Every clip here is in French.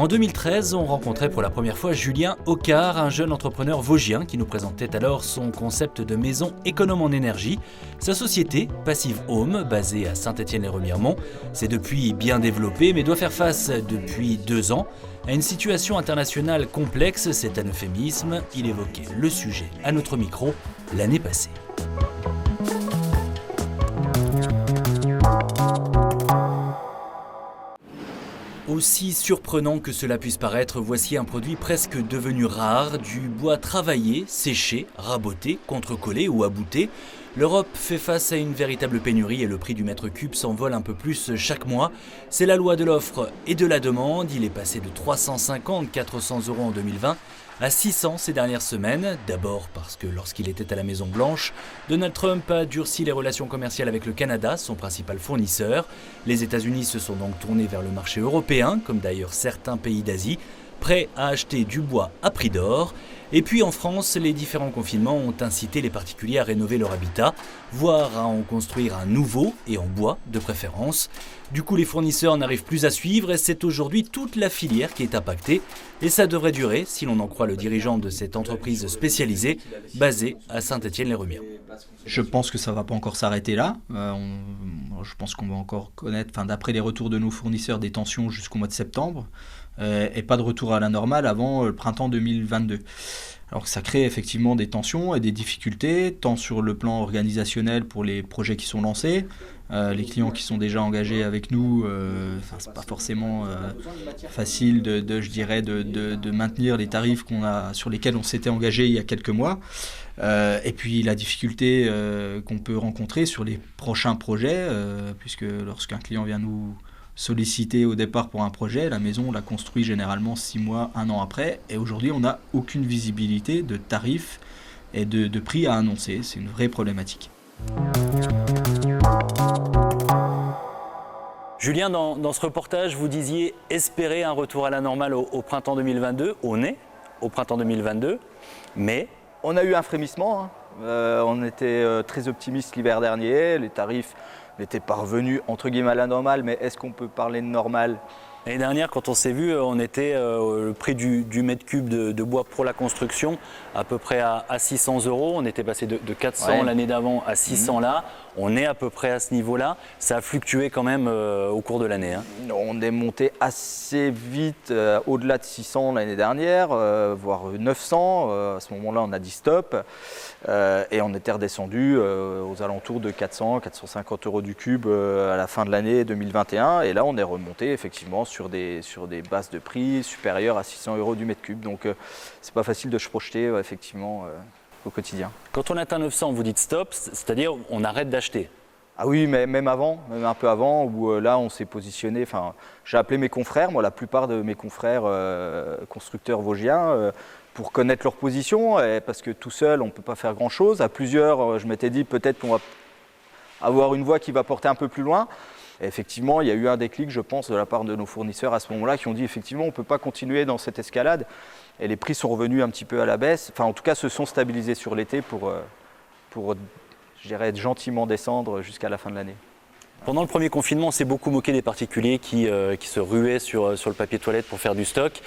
En 2013, on rencontrait pour la première fois Julien Ocard, un jeune entrepreneur vosgien qui nous présentait alors son concept de maison économe en énergie. Sa société, Passive Home, basée à Saint-Étienne-les-Remiremont, s'est depuis bien développée mais doit faire face depuis 2 ans à une situation internationale complexe. C'est un euphémisme. Il évoquait le sujet à notre micro l'année passée. Aussi surprenant que cela puisse paraître, voici un produit presque devenu rare, du bois travaillé, séché, raboté, contrecollé ou abouté. L'Europe fait face à une véritable pénurie et le prix du mètre cube s'envole un peu plus chaque mois. C'est la loi de l'offre et de la demande. Il est passé de 350-400 € en 2020 à 600 ces dernières semaines. D'abord parce que lorsqu'il était à la Maison Blanche, Donald Trump a durci les relations commerciales avec le Canada, son principal fournisseur. Les États-Unis se sont donc tournés vers le marché européen, comme d'ailleurs certains pays d'Asie, prêts à acheter du bois à prix d'or. Et puis en France, les différents confinements ont incité les particuliers à rénover leur habitat, voire à en construire un nouveau, et en bois de préférence. Du coup, les fournisseurs n'arrivent plus à suivre et c'est aujourd'hui toute la filière qui est impactée. Et ça devrait durer, si l'on en croit le dirigeant de cette entreprise spécialisée, basée à Saint-Étienne-les-Remiremont. Je pense que ça ne va pas encore s'arrêter là. Je pense qu'on va encore connaître, d'après les retours de nos fournisseurs, des tensions jusqu'au mois de septembre. Et pas de retour à la normale avant le printemps 2022. Alors ça crée effectivement des tensions et des difficultés, tant sur le plan organisationnel pour les projets qui sont lancés, les clients qui sont déjà engagés avec nous, c'est pas forcément facile de maintenir les tarifs sur lesquels on s'était engagé il y a quelques mois. Et puis la difficulté qu'on peut rencontrer sur les prochains projets, puisque lorsqu'un client vient nous sollicité au départ pour un projet, la maison on la construit généralement 6 mois, 1 an après, et aujourd'hui on n'a aucune visibilité de tarifs et de prix à annoncer. C'est une vraie problématique. Julien, dans ce reportage, vous disiez espérer un retour à la normale au printemps 2022. On est au printemps 2022, mais... On a eu un frémissement, on était très optimiste l'hiver dernier, les tarifs n'étaient pas revenus entre guillemets à la normale, mais est-ce qu'on peut parler de normal ? L'année dernière, quand on s'est vu, on était le prix du mètre cube de bois pour la construction à peu près à 600 €. On était passé de 400 l'année d'avant à 600 là. On est à peu près à ce niveau-là. Ça a fluctué quand même au cours de l'année. On est monté assez vite au-delà de 600 l'année dernière, voire 900. À ce moment-là, on a dit stop. Et on était redescendu aux alentours de 400, 450 € du cube à la fin de l'année 2021. Et là, on est remonté effectivement sur des bases de prix supérieures à 600 € du mètre cube. Donc, c'est pas facile de se projeter effectivement au quotidien. Quand on atteint 900, vous dites stop, c'est-à-dire on arrête d'acheter. Ah oui, mais même avant, même un peu avant, où là on s'est positionné, j'ai appelé mes confrères, moi la plupart de mes confrères constructeurs vosgiens, pour connaître leur position, parce que tout seul on ne peut pas faire grand-chose. À plusieurs, je m'étais dit peut-être qu'on va avoir une voix qui va porter un peu plus loin. Et effectivement, il y a eu un déclic, je pense, de la part de nos fournisseurs à ce moment-là, qui ont dit effectivement on ne peut pas continuer dans cette escalade. Et les prix sont revenus un petit peu à la baisse, enfin en tout cas se sont stabilisés sur l'été pour je dirais, gentiment descendre jusqu'à la fin de l'année. Pendant le premier confinement, on s'est beaucoup moqué des particuliers qui se ruaient sur le papier toilette pour faire du stock.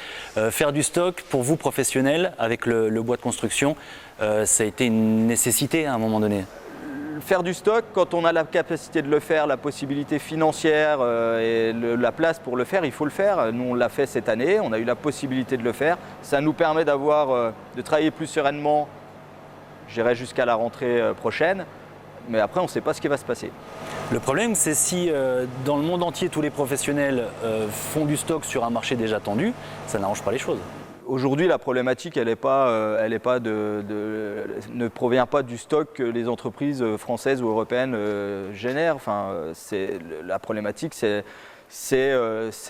Faire du stock, pour vous professionnels, avec le bois de construction, ça a été une nécessité à un moment donné. Faire du stock, quand on a la capacité de le faire, la possibilité financière et la place pour le faire, il faut le faire. Nous, on l'a fait cette année, on a eu la possibilité de le faire. Ça nous permet de travailler plus sereinement, je dirais, jusqu'à la rentrée prochaine. Mais après, on ne sait pas ce qui va se passer. Le problème, c'est si dans le monde entier, tous les professionnels font du stock sur un marché déjà tendu, ça n'arrange pas les choses. Aujourd'hui, la problématique, ne provient pas du stock que les entreprises françaises ou européennes génèrent. La problématique, c'est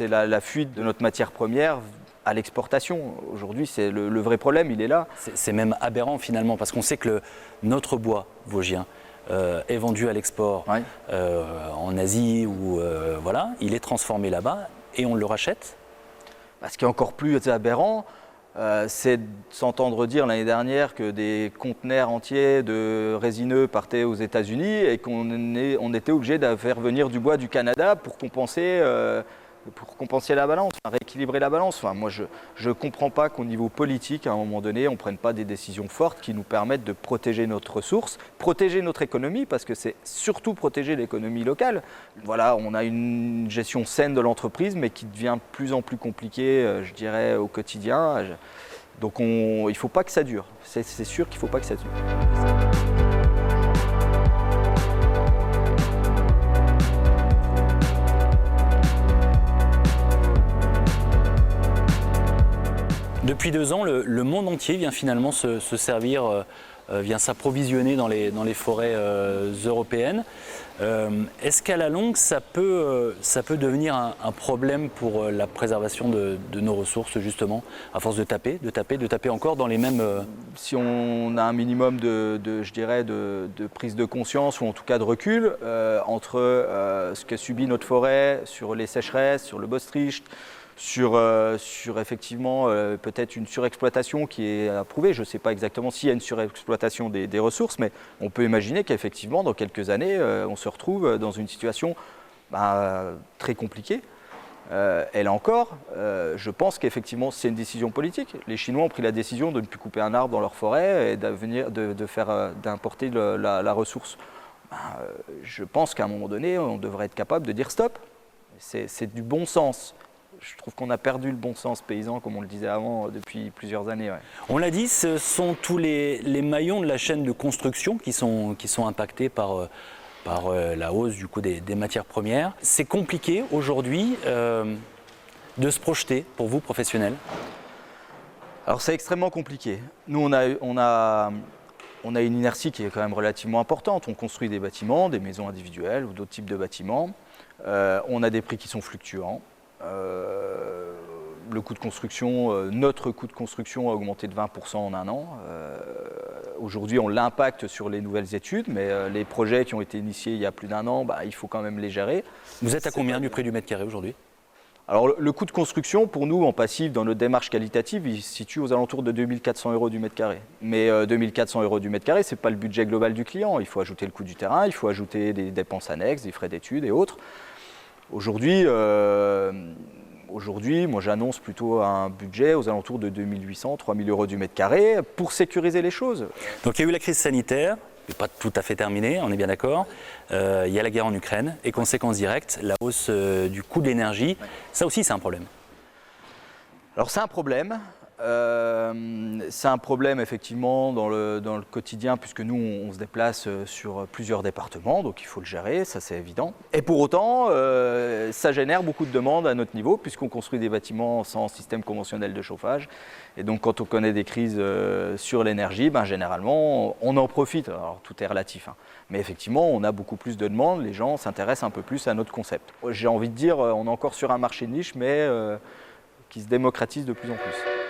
la fuite de notre matière première à l'exportation. Aujourd'hui, c'est le vrai problème, il est là. C'est même aberrant finalement, parce qu'on sait que notre bois vosgien est vendu à l'export en Asie, il est transformé là-bas et on le rachète. Ce qui est encore plus aberrant, c'est de s'entendre dire l'année dernière que des conteneurs entiers de résineux partaient aux États-Unis et qu'on était obligé de faire venir du bois du Canada pour compenser pour compenser la balance, rééquilibrer la balance. Enfin, moi, je ne comprends pas qu'au niveau politique, à un moment donné, on ne prenne pas des décisions fortes qui nous permettent de protéger notre ressource, protéger notre économie, parce que c'est surtout protéger l'économie locale. Voilà, on a une gestion saine de l'entreprise, mais qui devient de plus en plus compliquée, je dirais, au quotidien. Donc il ne faut pas que ça dure. C'est sûr qu'il ne faut pas que ça dure. Depuis 2 ans, le monde entier vient finalement se servir, vient s'approvisionner dans les forêts européennes. Est-ce qu'à la longue, ça peut devenir un problème pour la préservation de nos ressources, justement, à force de taper encore dans les mêmes... Si on a un minimum de prise de conscience, ou en tout cas de recul, entre ce que subit notre forêt sur les sécheresses, sur le Bös-Tricht, sur effectivement peut-être une surexploitation qui est approuvée. Je ne sais pas exactement s'il y a une surexploitation des ressources, mais on peut imaginer qu'effectivement, dans quelques années, on se retrouve dans une situation très compliquée. Et là encore, je pense qu'effectivement, c'est une décision politique. Les Chinois ont pris la décision de ne plus couper un arbre dans leur forêt et d'importer la ressource. Je pense qu'à un moment donné, on devrait être capable de dire stop. C'est du bon sens. Je trouve qu'on a perdu le bon sens paysan, comme on le disait avant, depuis plusieurs années. Ouais. On l'a dit, ce sont tous les maillons de la chaîne de construction qui sont impactés par la hausse du coût des matières premières. C'est compliqué aujourd'hui de se projeter pour vous, professionnels? Alors c'est extrêmement compliqué. Nous, on a une inertie qui est quand même relativement importante. On construit des bâtiments, des maisons individuelles ou d'autres types de bâtiments. On a des prix qui sont fluctuants. Le coût de construction, notre coût de construction a augmenté de 20% en un an. Aujourd'hui, on l'impacte sur les nouvelles études, mais les projets qui ont été initiés il y a plus d'un an, il faut quand même les gérer. Vous êtes à combien du prix du mètre carré aujourd'hui? Alors le coût de construction, pour nous, en passif, dans notre démarche qualitative, il se situe aux alentours de 2 400 € du mètre carré. Mais 2 400 € du mètre carré, ce n'est pas le budget global du client. Il faut ajouter le coût du terrain, il faut ajouter des dépenses annexes, des frais d'études et autres. Aujourd'hui, moi j'annonce plutôt un budget aux alentours de 2 800, 3 000 € du mètre carré pour sécuriser les choses. Donc il y a eu la crise sanitaire, mais pas tout à fait terminée, on est bien d'accord. Il y a la guerre en Ukraine et conséquence directe, la hausse du coût de l'énergie. Ouais. Ça aussi c'est un problème. Alors c'est un problème. C'est un problème effectivement dans le quotidien, puisque nous on se déplace sur plusieurs départements, donc il faut le gérer, ça c'est évident. Et pour autant, ça génère beaucoup de demandes à notre niveau, puisqu'on construit des bâtiments sans système conventionnel de chauffage. Et donc quand on connaît des crises sur l'énergie, généralement on en profite. Alors tout est relatif, hein. Mais effectivement on a beaucoup plus de demandes, les gens s'intéressent un peu plus à notre concept. J'ai envie de dire, on est encore sur un marché niche, mais qui se démocratise de plus en plus.